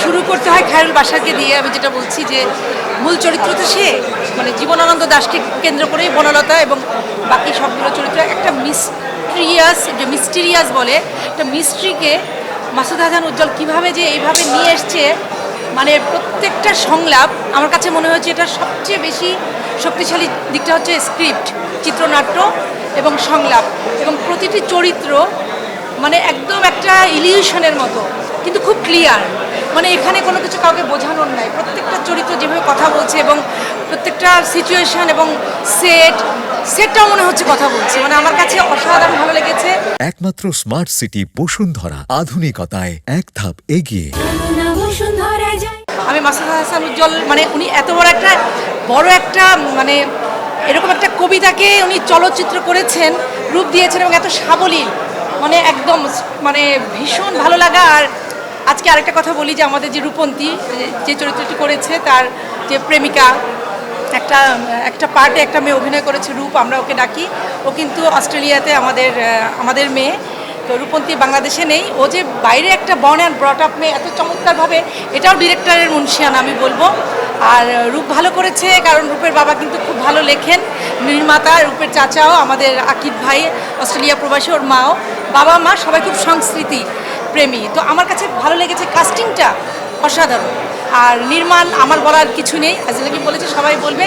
শুরু করতে হয় খায়রুল বাশারকে দিয়ে। আমি যেটা বলছি যে মূল চরিত্র তো সে, মানে জীবনানন্দ দাশকে কেন্দ্র করেই বনলতা এবং বাকি সবগুলো চরিত্র একটা মিস্টিরিয়াস বলে একটা মিস্ট্রিকে মাসুদ হাসান উজ্জ্বল কীভাবে যে এইভাবে নিয়ে এসছে, মানে প্রত্যেকটা সংলাপ আমার কাছে মনে হয়েছে এটা সবচেয়ে বেশি শক্তিশালী দিকটা হচ্ছে স্ক্রিপ্ট, চিত্রনাট্য এবং সংলাপ, এবং প্রতিটি চরিত্র মানে একদম একটা ইলিউশনের মতো কিন্তু খুব ক্লিয়ার। মানে এখানে কোনো কিছু কাউকে বোঝানোর নাই, প্রত্যেকটা চরিত্র যেভাবে কথা বলছে এবং প্রত্যেকটা সিচুয়েশন এবং সেটটাও মনে হচ্ছে কথা বলছে, মানে আমার কাছে অসাধারণ ভালো লেগেছে। একমাত্র স্মার্ট সিটি বসুন্ধরা, আধুনিকতায় এক ধাপ এগিয়ে। আমি মাসুদ হাসান উজ্জ্বল, মানে উনি এত বড় একটা মানে এরকম একটা কবিতাকে উনি চলচ্চিত্র করেছেন, রূপ দিয়েছেন এবং এত সাবলীল, মানে একদম মানে ভীষণ ভালো লাগা। আর আজকে আরেকটা কথা বলি যে আমাদের যে রূপন্তী যে চরিত্রটি করেছে তার যে প্রেমিকা, একটা পার্টে একটা মেয়ে অভিনয় করেছে, রূপ আমরা ওকে ডাকি। ও কিন্তু অস্ট্রেলিয়াতে আমাদের মেয়ে, তো রূপন্তী বাংলাদেশে নেই। ও যে বাইরে একটা বর্ন অ্যান্ড ব্রট আপ মেয়ে এত চমৎকারভাবে, এটাও ডিরেক্টরের মুনশিয়ান আমি বলবো। আর রূপ ভালো করেছে কারণ রূপের বাবা কিন্তু খুব ভালো লেখেন, নির্মাতা। রূপের চাচাও আমাদের আকিব ভাই অস্ট্রেলিয়া প্রবাসী, ওর মাও, বাবা মা সবাই খুব সংস্কৃতি প্রেমী। তো আমার কাছে ভালো লেগেছে, কাস্টিংটা অসাধারণ। আর নির্মাণ আমার বলার কিছু নেই, আজকে বলেছে সবাই বলবে,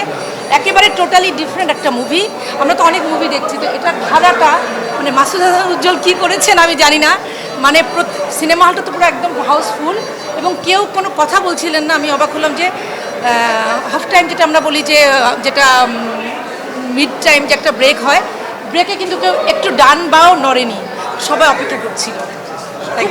একেবারে টোটালি ডিফারেন্ট একটা মুভি। আমরা তো অনেক মুভি দেখছি, তো এটার ধারাটা মানে মাসুদ হাসান উজ্জ্বল কী করেছেন আমি জানি না, মানে সিনেমা হলটা তো পুরো একদম হাউসফুল এবং কেউ কোনো কথা বলছিলেন না। আমি অবাক হলাম যে হাফ টাইম যেটা আমরা বলি যে যেটা মিড টাইম যে একটা ব্রেক হয়, ব্রেকে কিন্তু কেউ একটু ডান বাও নড়েনি, সবাই অপেক্ষা করছিল। তাই